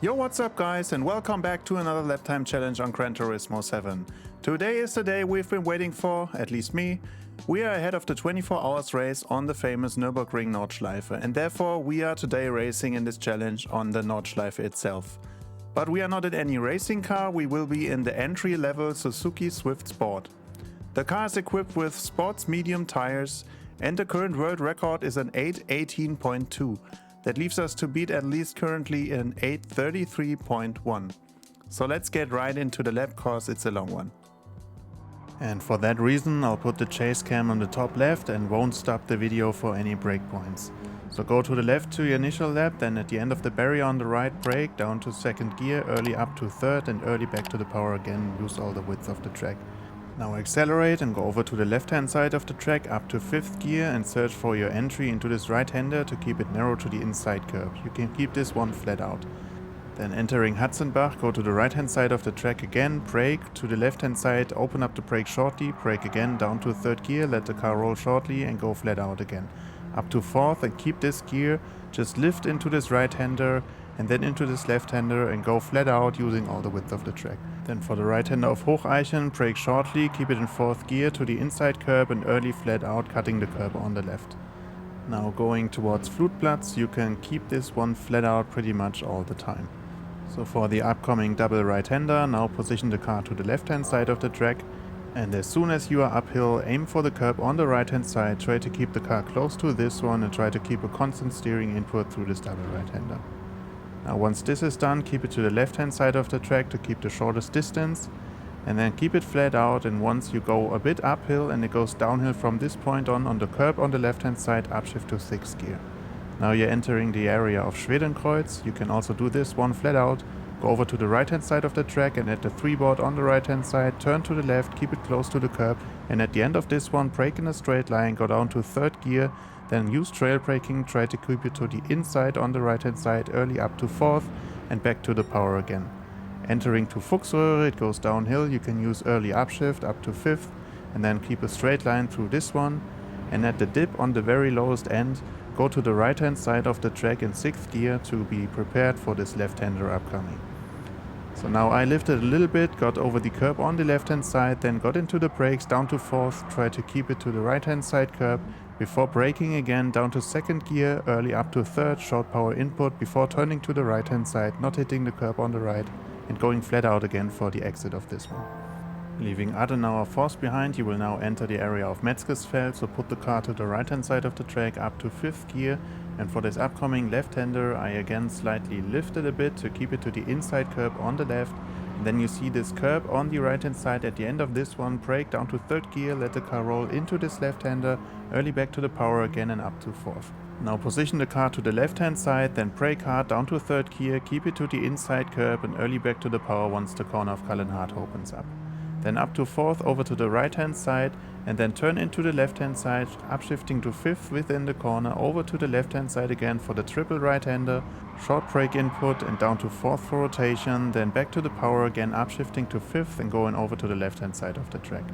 Yo, what's up guys, and welcome back to another lap time challenge on Gran Turismo 7. Today is the day we've been waiting for, at least me. We are ahead of the 24 hours race on the famous Nürburgring Nordschleife, and therefore we are today racing in this challenge on the Nordschleife itself. But we are not in any racing car, we will be in the entry level Suzuki Swift Sport. The car is equipped with sports medium tires, and the current world record is an 8:18.2. That leaves us to beat at least currently an 8:33.1. So let's get right into the lap cause it's a long one. And for that reason I'll put the chase cam on the top left and won't stop the video for any breakpoints. So go to the left to your initial lap, then at the end of the barrier on the right brake, down to second gear, early up to third and early back to the power again, use all the width of the track. Now accelerate and go over to the left hand side of the track up to 5th gear and search for your entry into this right hander to keep it narrow to the inside curb. You can keep this one flat out. Then entering Hatzenbach, go to the right hand side of the track again, brake to the left hand side, open up the brake shortly, brake again down to 3rd gear, let the car roll shortly and go flat out again. Up to 4th and keep this gear, just lift into this right hander and then into this left hander and go flat out using all the width of the track. Then for the right hander of Hocheichen, brake shortly, keep it in 4th gear to the inside curb and early flat out, cutting the curb on the left. Now going towards Flutplatz, you can keep this one flat out pretty much all the time. So for the upcoming double right hander, now position the car to the left hand side of the track, and as soon as you are uphill, aim for the curb on the right hand side, try to keep the car close to this one and try to keep a constant steering input through this double right hander. Now once this is done, keep it to the left hand side of the track to keep the shortest distance, and then keep it flat out, and once you go a bit uphill and it goes downhill from this point on the curb on the left hand side, upshift to 6th gear. Now you're entering the area of Schwedenkreuz. You can also do this one flat out, go over to the right hand side of the track and at the 3-board on the right hand side, turn to the left, keep it close to the curb, and at the end of this one, brake in a straight line, go down to 3rd gear, then use trail braking, try to keep it to the inside on the right hand side, early up to 4th and back to the power again. Entering to Fuchsröhre, it goes downhill, you can use early upshift up to 5th and then keep a straight line through this one, and at the dip on the very lowest end, go to the right hand side of the track in 6th gear to be prepared for this left hander upcoming. So now I lifted a little bit, got over the curb on the left hand side, then got into the brakes down to 4th, try to keep it to the right hand side curb before braking again down to 2nd gear, early up to 3rd, short power input before turning to the right hand side, not hitting the curb on the right and going flat out again for the exit of this one. Leaving Adenauer Forst behind, you will now enter the area of Metzgesfeld, so put the car to the right hand side of the track up to 5th gear, and for this upcoming left hander I again slightly lifted a bit to keep it to the inside curb on the left, and then you see this curb on the right hand side. At the end of this one, brake down to 3rd gear, let the car roll into this left hander, early back to the power again and up to 4th. Now position the car to the left hand side, then brake hard down to 3rd gear, keep it to the inside curb and early back to the power once the corner of Kallenhardt opens up. Then up to 4th over to the right hand side and then turn into the left hand side, upshifting to 5th within the corner, over to the left hand side again for the triple right hander, short brake input and down to 4th for rotation, then back to the power again, upshifting to 5th and going over to the left hand side of the track.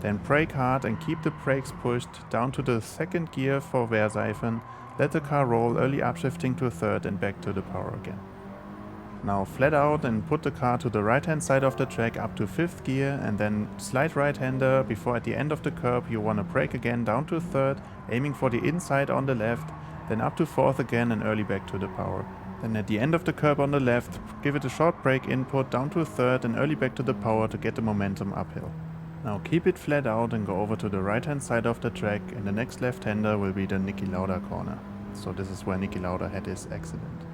Then brake hard and keep the brakes pushed down to the 2nd gear for Wehrseifen, let the car roll, early upshifting to 3rd and back to the power again. Now flat out and put the car to the right hand side of the track up to 5th gear and then slide right hander before at the end of the curb you want to brake again down to 3rd, aiming for the inside on the left, then up to 4th again and early back to the power. Then at the end of the curb on the left, give it a short brake input down to 3rd and early back to the power to get the momentum uphill. Now keep it flat out and go over to the right hand side of the track, and the next left hander will be the Niki Lauda corner. So this is where Niki Lauda had his accident.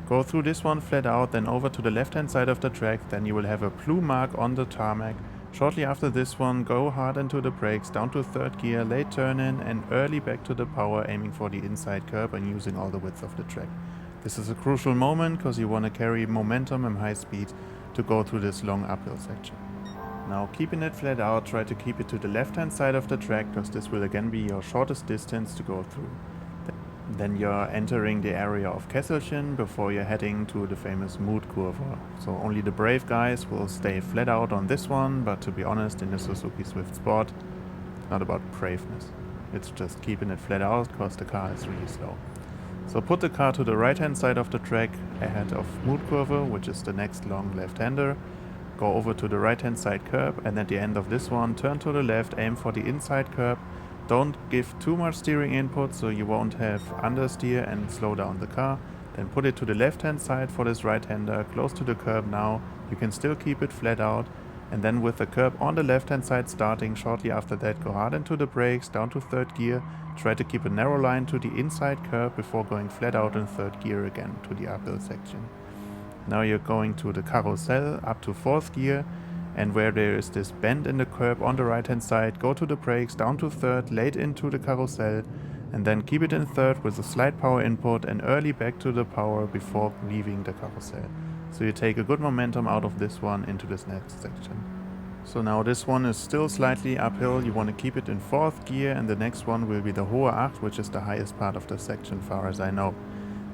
Go through this one flat out, then over to the left hand side of the track, then you will have a blue mark on the tarmac. Shortly after this one, go hard into the brakes, down to 3rd gear, late turn in and early back to the power, aiming for the inside curb and using all the width of the track. This is a crucial moment because you want to carry momentum and high speed to go through this long uphill section. Now keeping it flat out, try to keep it to the left hand side of the track because this will again be your shortest distance to go through. Then you're entering the area of Kesselchen before you're heading to the famous Mutkurve. So only the brave guys will stay flat out on this one, but to be honest, in the Suzuki Swift Sport, it's not about braveness. It's just keeping it flat out because the car is really slow. So put the car to the right hand side of the track ahead of Kurve, which is the next long left-hander. Go over to the right hand side curb, and at the end of this one turn to the left, aim for the inside curb. Don't give too much steering input so you won't have understeer and slow down the car. Then put it to the left hand side for this right hander, close to the curb now. You can still keep it flat out, and then with the curb on the left hand side starting, shortly after that go hard into the brakes, down to third gear. Try to keep a narrow line to the inside curb before going flat out in third gear again to the uphill section. Now you're going to the carousel up to fourth gear, and where there is this bend in the curb on the right hand side, go to the brakes, down to third, late into the carousel, and then keep it in third with a slight power input and early back to the power before leaving the carousel. So you take a good momentum out of this one into this next section. So now this one is still slightly uphill, you want to keep it in fourth gear, and the next one will be the Hohe 8, which is the highest part of the section far as I know.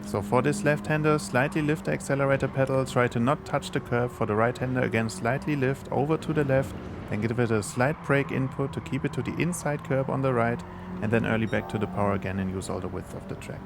So for this left-hander, slightly lift the accelerator pedal, try to not touch the curb. For the right-hander, again slightly lift over to the left, then give it a slight brake input to keep it to the inside curb on the right, and then early back to the power again and use all the width of the track.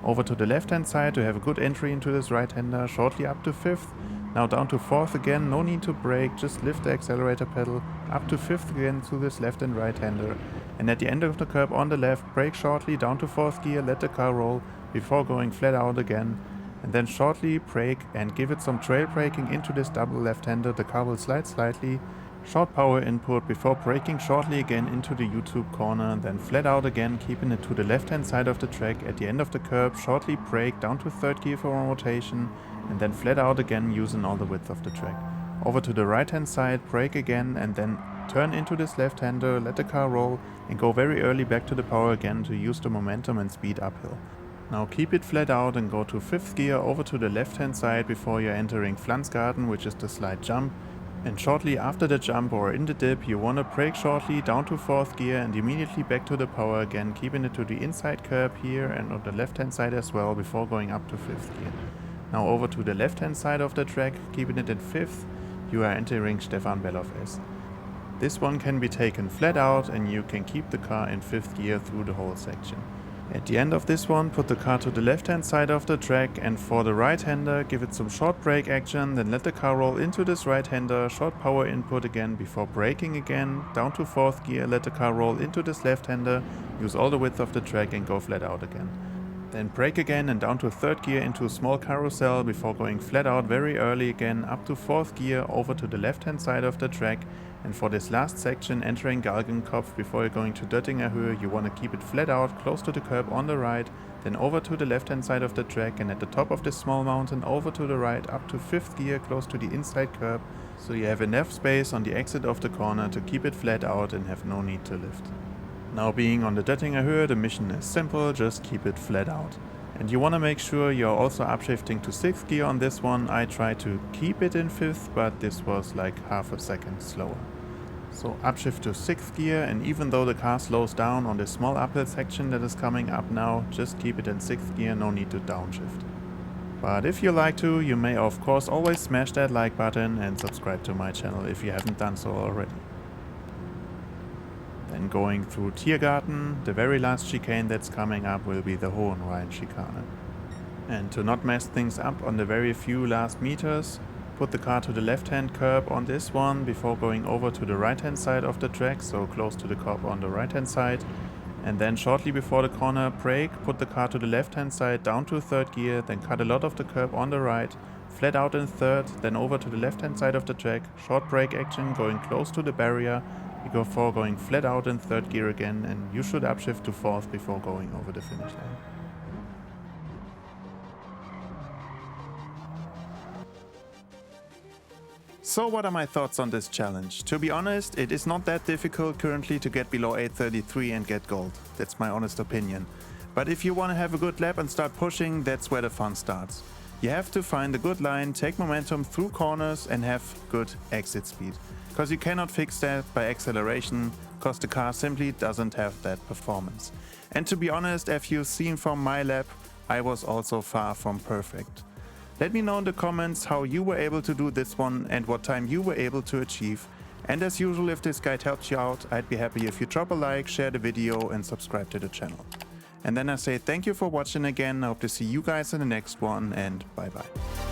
Over to the left-hand side to have a good entry into this right-hander, shortly up to fifth. Now down to fourth again, no need to brake, just lift the accelerator pedal, up to fifth again to this left and right-hander. And at the end of the curb on the left, brake shortly, down to fourth gear, let the car roll, before going flat out again, and then shortly brake and give it some trail braking into this double left-hander. The car will slide slightly, short power input before braking shortly again into the U-tube corner, then flat out again, keeping it to the left-hand side of the track. At the end of the curb, shortly brake down to third gear for a rotation, and then flat out again using all the width of the track. Over to the right-hand side, brake again, and then turn into this left-hander, let the car roll, and go very early back to the power again to use the momentum and speed uphill. Now keep it flat out and go to fifth gear over to the left hand side before you're entering Pflanzgarten, which is the slight jump. And shortly after the jump or in the dip, you want to brake shortly down to fourth gear and immediately back to the power again, keeping it to the inside curb here and on the left hand side as well before going up to fifth gear. Now over to the left hand side of the track, keeping it in fifth, you are entering Stefan Bellof S. This one can be taken flat out and you can keep the car in fifth gear through the whole section. At the end of this one, put the car to the left hand side of the track, and for the right hander, give it some short brake action, then let the car roll into this right hander, short power input again before braking again, down to fourth gear, let the car roll into this left hander, use all the width of the track and go flat out again. Then brake again and down to third gear into a small carousel before going flat out very early again, up to fourth gear over to the left hand side of the track. And for this last section, entering Galgenkopf before you're going to Döttinger Höhe, you want to keep it flat out, close to the curb on the right, then over to the left hand side of the track, and at the top of this small mountain over to the right, up to fifth gear, close to the inside curb, so you have enough space on the exit of the corner to keep it flat out and have no need to lift. Now being on the Döttinger Höhe, the mission is simple, just keep it flat out. And you want to make sure you're also upshifting to sixth gear on this one. I tried to keep it in fifth, but this was like half a second slower. So upshift to sixth gear, and even though the car slows down on this small uphill section that is coming up now, just keep it in sixth gear, no need to downshift. But if you like to, you may of course always smash that like button and subscribe to my channel if you haven't done so already. Then going through Tiergarten, the very last chicane that's coming up will be the Hohenrhein chicane. And to not mess things up on the very few last meters, put the car to the left hand curb on this one before going over to the right hand side of the track, so close to the curb on the right hand side. And then shortly before the corner, brake, put the car to the left hand side down to third gear, then cut a lot of the curb on the right, flat out in third, then over to the left hand side of the track, short brake action going close to the barrier, before going flat out in third gear again, and you should upshift to fourth before going over the finish line. So what are my thoughts on this challenge? To be honest, it is not that difficult currently to get below 8:33 and get gold. That's my honest opinion. But if you want to have a good lap and start pushing, that's where the fun starts. You have to find a good line, take momentum through corners and have good exit speed. Because you cannot fix that by acceleration, because the car simply doesn't have that performance. And to be honest, as you've seen from my lap, I was also far from perfect. Let me know in the comments how you were able to do this one and what time you were able to achieve. And as usual, if this guide helped you out, I'd be happy if you drop a like, share the video and subscribe to the channel. And then I say thank you for watching again. I hope to see you guys in the next one, and bye bye.